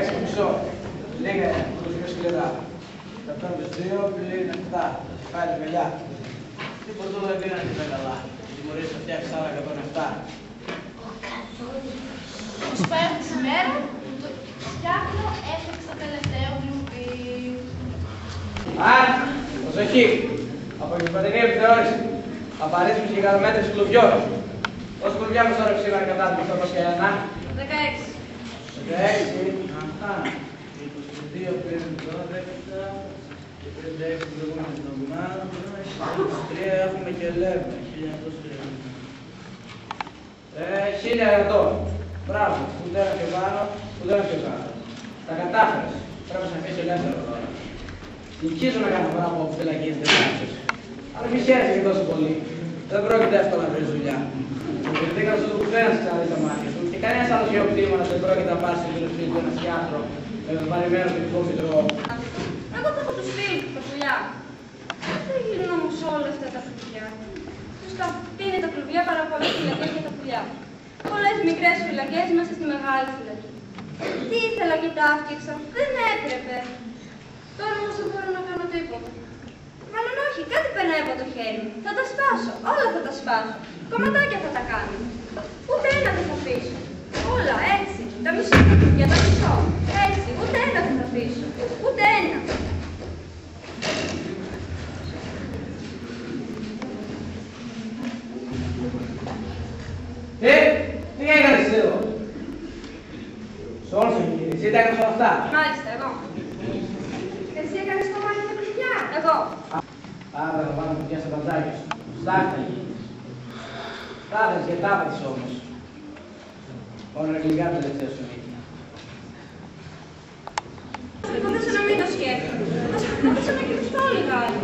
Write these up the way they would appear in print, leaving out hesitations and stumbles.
6,5. Λίγα τους πιο σκληρά. 102 πλην 7. Πάλι παιδιά. Τι πορτούλα δεν πήραν και τα καλά. Τιμωρείς να φτιάξεις άλλα 107. Ως πέμπτης ημέρα, το φτιάχνω έφτιαξα το τελευταίο κλουβί. Αν, προσοχή. Από την πατρινή επιθεώρηση. Απαραίτητος και γραμμέτρηση κλουβιών. Πόσα κλουβιά μας τώρα σήμερα κατά το 801. 16. 16. Αχα. 22 πλην 12. Και 36 την προηγούμενη εβδομάδα. 23 έχουμε και λέμε. 1100. Μπράβο. Ούτε ένα πιο πάνω, ούτε ένα πιο κάτω. Τα κατάφερες. Πρέπει να σε αφήσει ελεύθερο τώρα. Συνεχίζω να κάνω πράγμα από φυλακίες δεν κάτσεις. Αλλά μη χαίρεσαι και τόσο πολύ. Δεν πρόκειται εύκολα να βρεις δουλειά. Γιατί δεν κρατήσω το κουβένας ξαναδεί τα μάτια σου. Και κανένας άλλος γεωκτήμονας δεν πρόκειται να πάρει στην σπίτι του ένα σκιάτρο με βαρημένο δυτικό μητρό. Εγώ θα έχω τους φίλους τα πουλιά. Δεν γίνουν όμως όλα αυτά τα πουλιά. Τους τα πίνει τα κλουβιά παρά πολλές φυλακές για τα πουλιά. Πολλές μικρές φυλακές μέσα στη μεγάλη φυλακή. Τι ήθελα και τα άφτιαξα. Δεν έπρεπε. Τώρα όμως δεν μπορώ να κάνω τίποτα. Μάλλον όχι, κάτι περνάει από το χέρι μου. Θα τα σπάσω, όλα θα τα σπάσω. Κομματάκια θα τα κάνω. Ούτε ένα δεν θα αφήσω. Όλα έτσι, τα μισό, για τα μισό. Έτσι, ούτε ένα δεν θα αφήσω. Ούτε ένα. Τι έκανες εδώ. Σ' κύριε, εσύ τα έκανες όλα αυτά. Μάλιστα, εγώ. Εσύ έκανες το μάτι με κλειδιά. Εγώ. Άρα θα πάνω κουτιά στα μπαντζάκια σου. Στάχτα γίνεις. Στάχτες και τάπατες όμως. Μόνο να γλυκά τα τελευταία σου νύχια. Προσπαθούσα να μην το σκέφτομαι. Προσπαθούσα να κοιτάξω όλοι άλλοι.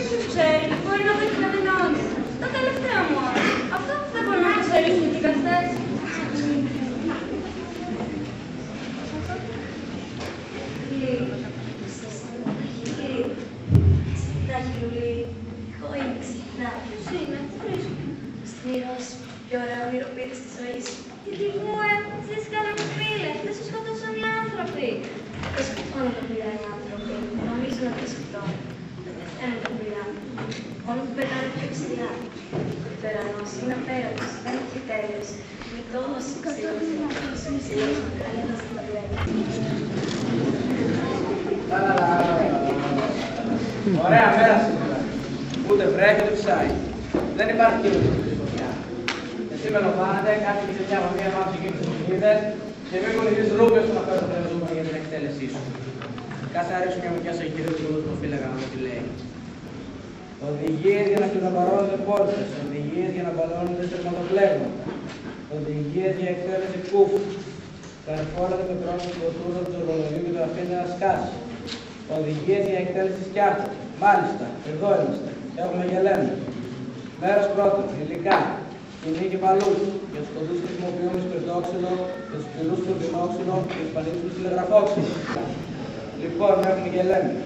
Ποιος ξέρει, μπορεί να βρει κανένα όνειρο. Τα τελευταία μου ώρα. Αυτό δεν μπορεί να το ξερίσουν οι δικαστές. Εγώ είμαι ξυπνά. Ποιος είναι, τι βρίσκω. Σκληρός, πιο ωραία ονειροπίτης της ζωής σου. Γιατί μου έχουν ζήσει κανένα φίλε. Δεν σε σκοτώσαν οι άνθρωποι. Δεν σκοτώνω τα πουλιά οι άνθρωποι. Νομίζουν ότι σκοτώνω. Δεν πεθαίνουν τα πουλιά. Μόνο που πετάνε πιο ψηλά. Ο υπερανός είναι απέραντος, δεν έχει τέλος. Μικρός, ξύλος, ψηλός, κανένας δεν τα βλέπει. Ωραία μέρα σήμερα. Ούτε βρέχει ούτε ψάει. Δεν υπάρχει κύριο στη φωτιά. Εσύ με λαμβάνετε, κάθε και μια μαμία μάθηση και τις φωτίδες και μην κουνηθείς ρούπες που να φέρω το ζούμε για την εκτέλεσή σου. Κάτσε να ρίξω μια ματιά σε κυρίως του που φύλαγα να δω τι λέει. Οδηγίες για να κλειδοπαρώνονται πόρτες, οδηγίες για να μπαλώνονται τερματοπλέγματα, οδηγίες για εκτέλεση κούφου. Καρφόρατε με τρόπο του ποτούδα του ορολογίου και το αφήνετε να σκάσει. Οδηγίες για εκτέλεση σκιάχτου. Μάλιστα, εδώ είμαστε. Έχουμε γελέμες. Μέρος πρώτον, υλικά. Κοινή και παλούς. Για τους κοντούς χρησιμοποιούμε σπιρτόξυλο, για τους πυλούς τουρμπινόξυλο και τους πανίσους τηλεγραφόξυλο. Λοιπόν, έχουμε γελέμες.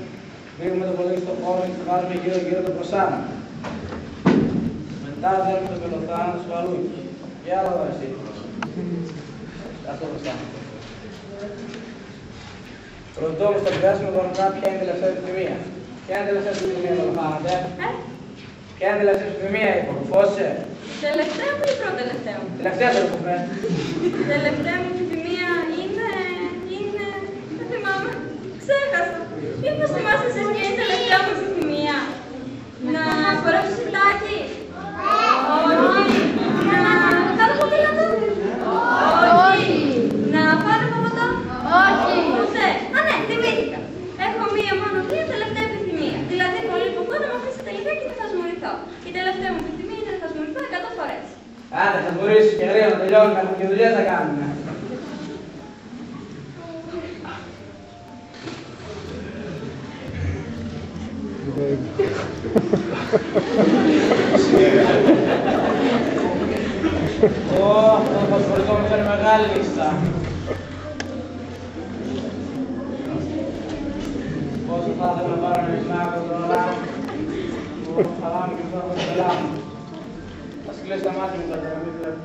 Βήγουμε το πολύ στο χώρο και βάζουμε γύρω-γύρω το προσάνο. Μετά δέρουμε το πελοθάνο του παλούκι. Και άλλο εδώ εσύ. Αυτό προσάνο. Ρωτώ με στο πιάσιμο τον Ρωμά ποια είναι η τελευταία επιθυμία. Ποια είναι η τελευταία επιθυμία που λαμβάνετε. Ποια είναι η τελευταία επιθυμία, υποκουφώσαι. Τελευταία μου ή προτελευταία μου. Τελευταία το πούμε. Τελευταία μου επιθυμία είναι... δεν θυμάμαι. Ξέχασα. Μήπως θυμάσαι εσείς ποια είναι η τελευταία μου επιθυμία. Να φορέσω σιτάκι. Όχι. Να κάνω ποδήλατο. Όχι. Να πάρω παπατό. Όχι. Ούτε. Α, ναι, θυμήθηκα. Έχω μία τελευταία επιθυμία. Δηλαδή, πολύ που να με αφήσει τελικά και δεν θα σμουρηθώ. Η τελευταία μου επιθυμία είναι να θα σμουρηθώ 100 φορές. Άντε, θα μπορείς και γρήγορα να τελειώνουμε και δουλειές θα κάνουμε. Αυτό το φωσφορικό μου φέρει μεγάλη λίστα. Πόσο θα ήθελα να πάρω ένα μισμάκο τώρα. Θα λάμε και τώρα με το πελάμι. Θα σκλέσει τα μάτια μου τώρα, μην βλέπω.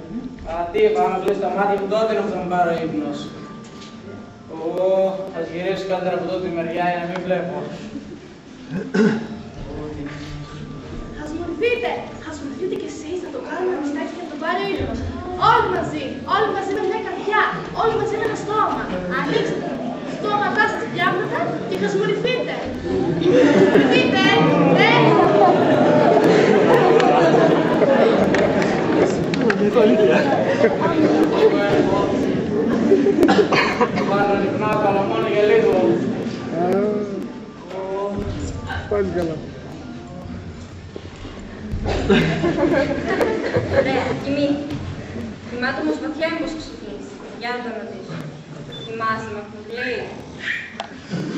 Α, τι είπα, άμα κλείσει τα μάτια μου τότε να μου πάρω ύπνος. Ας γυρίσω καλύτερα από τότε τη μεριά για να μην βλέπω. Χασμουρηθείτε κι εσείς, θα το κάνουμε μιστάκι και θα το πάρει ο ήλιος. Όλοι μαζί με μια καρδιά, όλοι μαζί με ένα στόμα. Ανοίξτε τα στόματά σας διάμετρα και χασμουρηθείτε. Χασμουρηθείτε, ναι. Πάρω να νυπνάω, αλλά μόνο για λίγο. Πάλι καλά. Ωραία, κοιμήθηκε. Θυμάται όμως βαθιά μήπως ξυπνήσει. Για να τον ρωτήσω. Θυμάσαι με αυτό που λέει.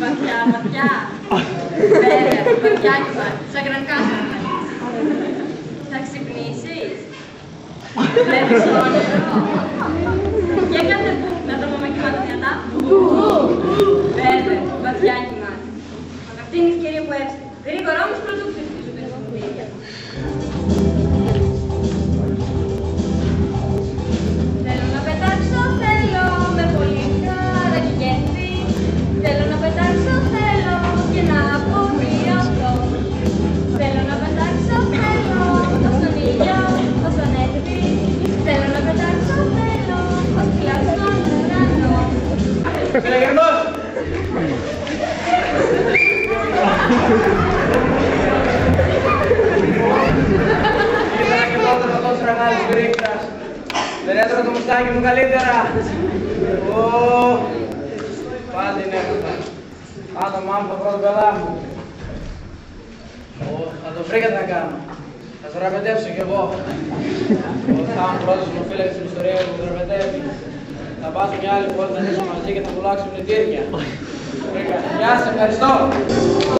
Βαθιά, βαθιά. Βέβαια, βαθιά κοιμάται. Σαν γρανκάσα. Θα ξυπνήσεις. Βλέπεις όνειρο. Για κάθε που να το πούμε κοιμάται δυνατά. Βέβαια, βαθιά κοιμάται. Αυτή είναι η ευκαιρία που έψε. Γρήγορα όμως πρωτού χτυπήσω πίσω από την ίδια. Θέλω να πετάξω, θέλω με πολύ χαρακτηριστική. Θέλω να πετάξω, θέλω και να απολυώσω. Θέλω να πετάξω, θέλω όσον ήλιο, όσον έρθει. Θέλω να πετάξω, θέλω ως κλάσ στον ουρανό. Φιλεγερμός! Ήθελα και τότε να δώσω μεγάλη σφυρίκτας. Δεν έτρωγα το μουστάκι μου καλύτερα. Πάλι την έκανα. Άτομα μου το πρώτο πελά μου. Θα το βρήκα τι να κάνω. Θα σε ραπετεύσω κι εγώ. Θα είμαι πρώτος μου φίλε στην ιστορία που μου ραπετεύει. Θα πάσω μια άλλη φορά να ζήσουμε μαζί και θα πουλάξω πλητήρια. Γεια σας, ευχαριστώ.